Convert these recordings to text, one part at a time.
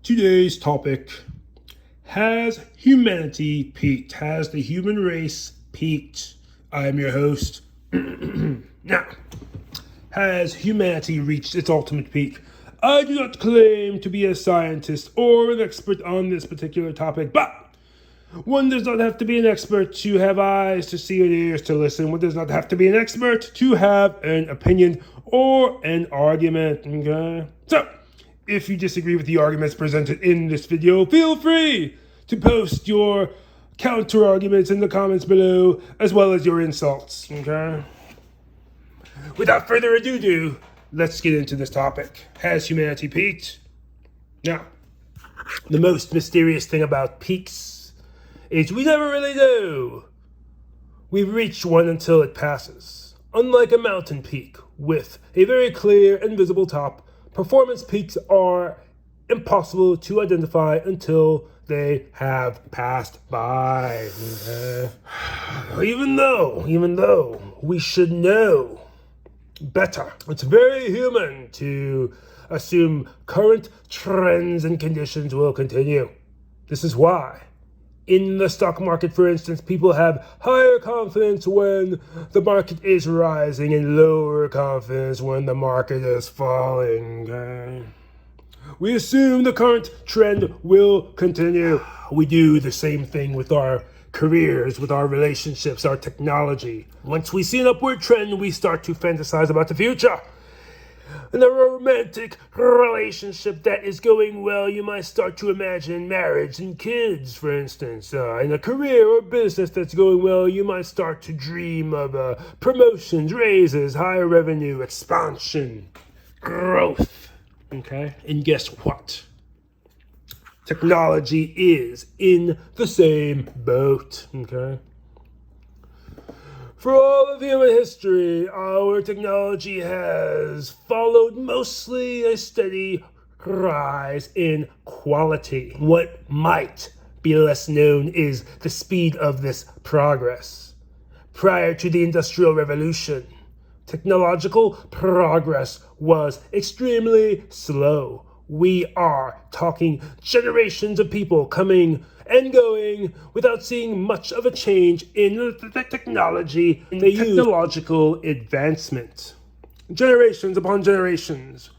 Today's topic: has humanity peaked? Has the human race peaked? I am your host. Now, has humanity reached its ultimate peak? I do not claim to be a scientist or an expert on this particular topic, but one does not have to be an expert to have eyes to see and ears to listen. One does not have to be an expert to have an opinion or an argument, okay? So, if you disagree with the arguments presented in this video, feel free to post your counter arguments in the comments below, as well as your insults, okay? Without further ado, let's get into this topic. Has humanity peaked? Now, the most mysterious thing about peaks is we never really know. We've reached one until it passes. Unlike a mountain peak with a very clear and visible top, performance peaks are impossible to identify until they have passed by. Even though we should know better, it's very human to assume current trends and conditions will continue. This is why, in the stock market, for instance, people have higher confidence when the market is rising and lower confidence when the market is falling. We assume the current trend will continue. We do the same thing with our careers, with our relationships, our technology. Once we see an upward trend, we start to fantasize about the future. In a romantic relationship that is going well, you might start to imagine marriage and kids, for instance. In a career or business that's going well, you might start to dream of promotions, raises, higher revenue, expansion, growth. Okay? And guess what? Technology is in the same boat. Okay? For all of human history, our technology has followed mostly a steady rise in quality. What might be less known is the speed of this progress. Prior to the Industrial Revolution, technological progress was extremely slow. We are talking generations of people coming and going without seeing much of a change in the technology and the technological advancement. Generations upon generations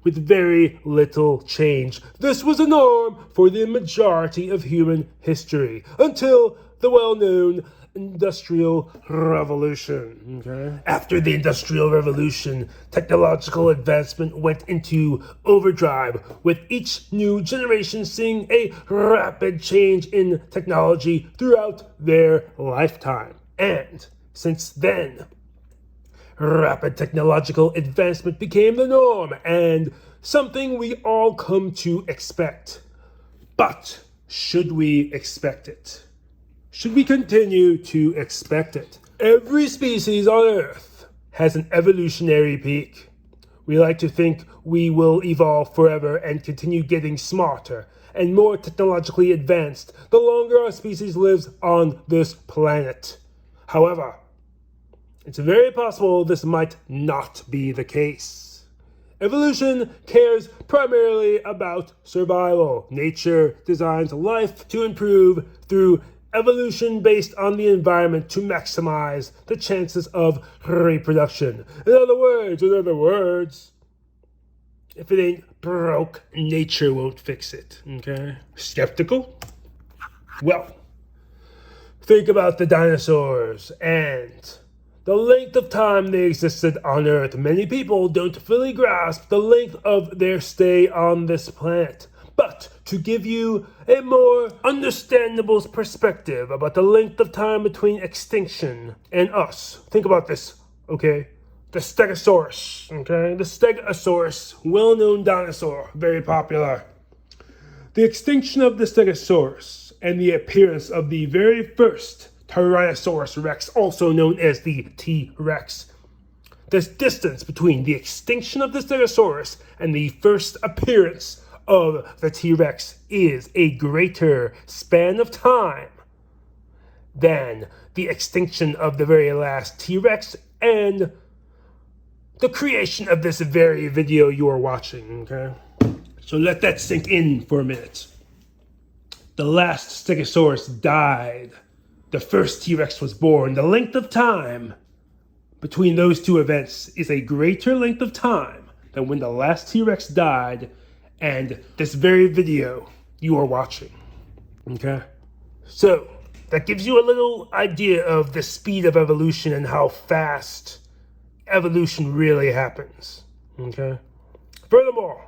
with very little change. This was a norm for the majority of human history until the well-known Industrial Revolution. Okay? After the Industrial Revolution, technological advancement went into overdrive, with each new generation seeing a rapid change in technology throughout their lifetime. And since then, rapid technological advancement became the norm and something we all come to expect. But should we expect it? Should we continue to expect it? Every species on Earth has an evolutionary peak. We like to think we will evolve forever and continue getting smarter and more technologically advanced the longer our species lives on this planet. However, it's very possible this might not be the case. Evolution cares primarily about survival. Nature designs life to improve through evolution based on the environment to maximize the chances of reproduction. In other words, if it ain't broke, nature won't fix it. Okay? Skeptical? Well, think about the dinosaurs and the length of time they existed on Earth. Many people don't fully grasp the length of their stay on this planet. But to give you a more understandable perspective about the length of time between extinction and us, think about this, okay? The Stegosaurus, okay? The Stegosaurus, well-known dinosaur, very popular. The extinction of the Stegosaurus and the appearance of the very first Tyrannosaurus Rex, also known as the T-Rex. This distance between the extinction of the Stegosaurus and the first appearance of the T-Rex is a greater span of time than the extinction of the very last T-Rex and the creation of this very video you are watching, okay? So let that sink in for a minute. The last Stegosaurus died. The first T-Rex was born. The length of time between those two events is a greater length of time than when the last T-Rex died and this very video you are watching. Okay? So, that gives you a little idea of the speed of evolution and how fast evolution really happens. Okay? Furthermore,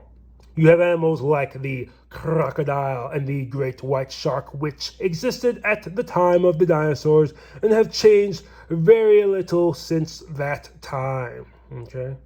you have animals like the crocodile and the great white shark, which existed at the time of the dinosaurs and have changed very little since that time. Okay?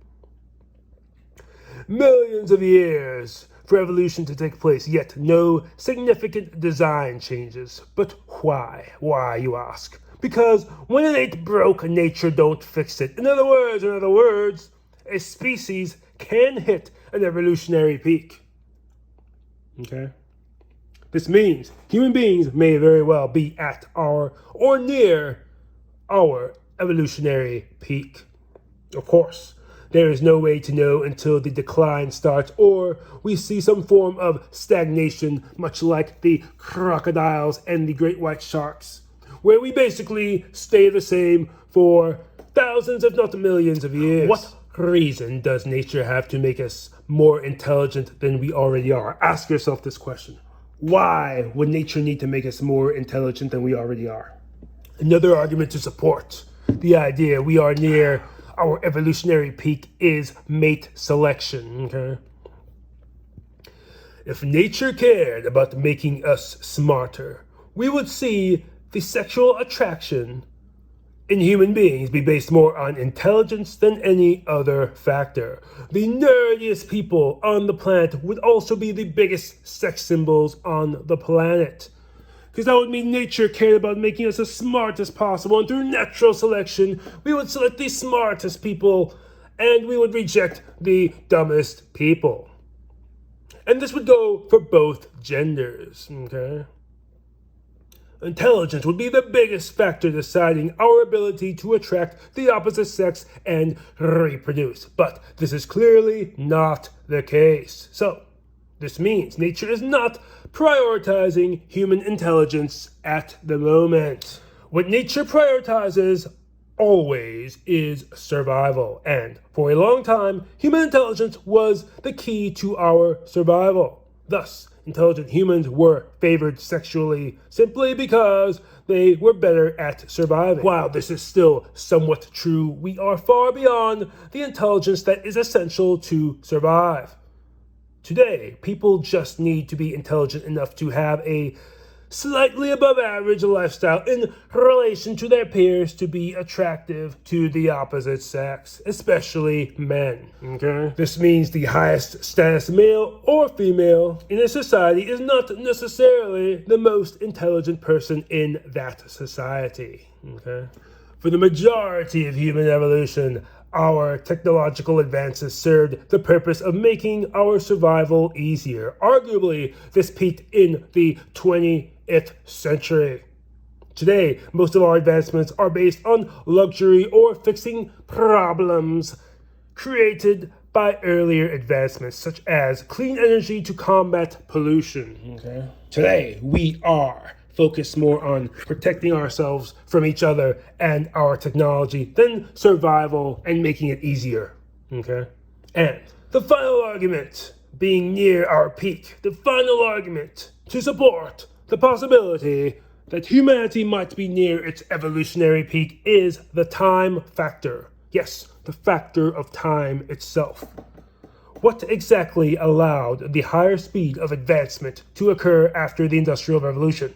Millions of years for evolution to take place, yet no significant design changes. But why? Why, you ask? Because when it ain't broke, nature don't fix it. In other words, a species can hit an evolutionary peak. Okay? This means human beings may very well be at our or near our evolutionary peak. Of course, there is no way to know until the decline starts or we see some form of stagnation, much like the crocodiles and the great white sharks, where we basically stay the same for thousands, if not millions of years. What reason does nature have to make us more intelligent than we already are? Ask yourself this question. Why would nature need to make us more intelligent than we already are? Another argument to support the idea we are near our evolutionary peak is mate selection. Okay? If nature cared about making us smarter, we would see the sexual attraction in human beings be based more on intelligence than any other factor. The nerdiest people on the planet would also be the biggest sex symbols on the planet. Because that would mean nature cared about making us as smart as possible, and through natural selection, we would select the smartest people, and we would reject the dumbest people. And this would go for both genders, okay? Intelligence would be the biggest factor deciding our ability to attract the opposite sex and reproduce. But this is clearly not the case. So, this means nature is not prioritizing human intelligence at the moment. What nature prioritizes always is survival. And for a long time, human intelligence was the key to our survival. Thus, intelligent humans were favored sexually simply because they were better at surviving. While this is still somewhat true, we are far beyond the intelligence that is essential to survive. Today, people just need to be intelligent enough to have a slightly above average lifestyle in relation to their peers to be attractive to the opposite sex, especially men. Okay? This means the highest status male or female in a society is not necessarily the most intelligent person in that society. Okay? For the majority of human evolution, our technological advances served the purpose of making our survival easier. Arguably, this peaked in the 20th century. Today, most of our advancements are based on luxury or fixing problems created by earlier advancements, such as clean energy to combat pollution. Okay? Today, we are focused more on protecting ourselves from each other and our technology than survival and making it easier. Okay? And the final argument, being near our peak, the final argument to support the possibility that humanity might be near its evolutionary peak is the time factor. Yes, the factor of time itself. What exactly allowed the higher speed of advancement to occur after the Industrial Revolution?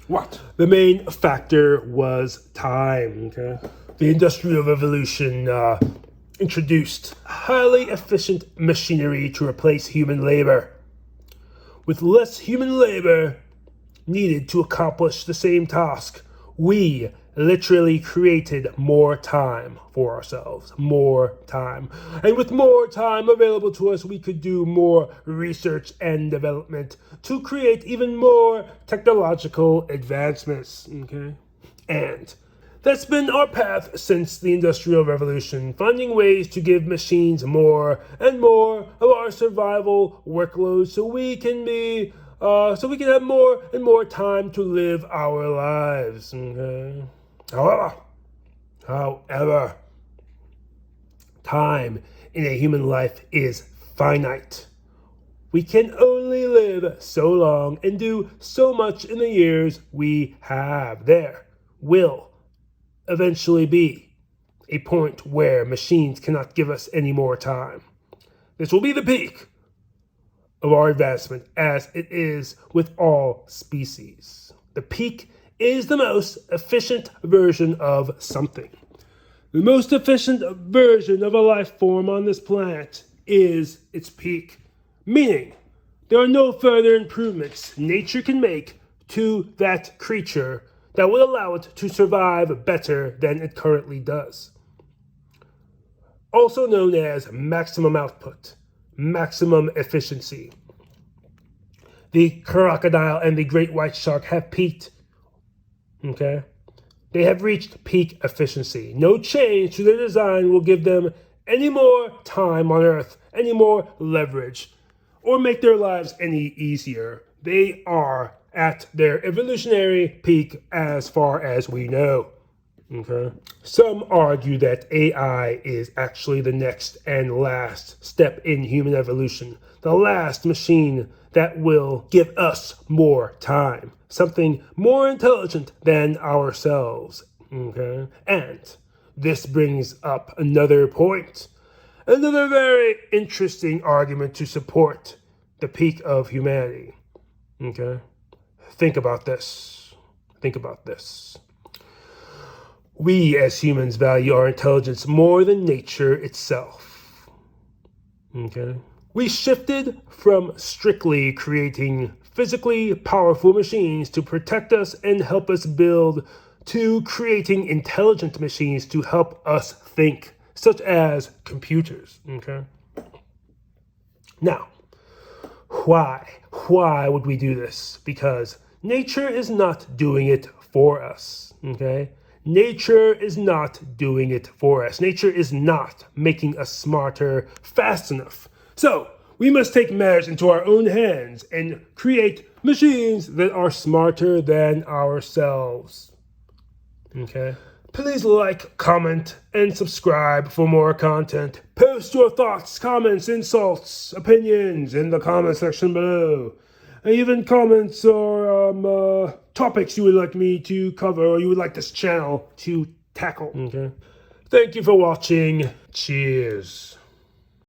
What? The main factor was time. Okay? The Industrial Revolution introduced highly efficient machinery to replace human labor. With less human labor needed to accomplish the same task, we literally created more time for ourselves. More time. And with more time available to us, we could do more research and development to create even more technological advancements. Okay? And That's been our path since the Industrial Revolution, finding ways to give machines more and more of our survival workload so we can have more and more time to live our lives. Okay? However, time in a human life is finite. We can only live so long and do so much in the years we have. There will eventually be a point where machines cannot give us any more time. This will be the peak of our advancement, as it is with all species. The peak is the most efficient version of something. The most efficient version of a life form on this planet is its peak, meaning there are no further improvements nature can make to that creature that would allow it to survive better than it currently does. Also known as maximum output, maximum efficiency. The crocodile and the great white shark have peaked. Okay? They have reached peak efficiency. No change to their design will give them any more time on Earth, any more leverage, or make their lives any easier. They are at their evolutionary peak as far as we know. Okay? Some argue that AI is actually the next and last step in human evolution, the last machine that will give us more time, something more intelligent than ourselves. Okay? And this brings up another point, another very interesting argument to support the peak of humanity. Okay? Think about this. Think about this. We as humans value our intelligence more than nature itself. Okay? We shifted from strictly creating physically powerful machines to protect us and help us build to creating intelligent machines to help us think, such as computers. Okay? Now, why? Why would we do this? Because nature is not doing it for us. Okay? Nature is not doing it for us. Nature is not making us smarter fast enough. So, we must take matters into our own hands and create machines that are smarter than ourselves. Okay? Please like, comment, and subscribe for more content. Post your thoughts, comments, insults, opinions in the comment section below. And even comments or topics you would like me to cover or you would like this channel to tackle. Okay? Thank you for watching. Cheers.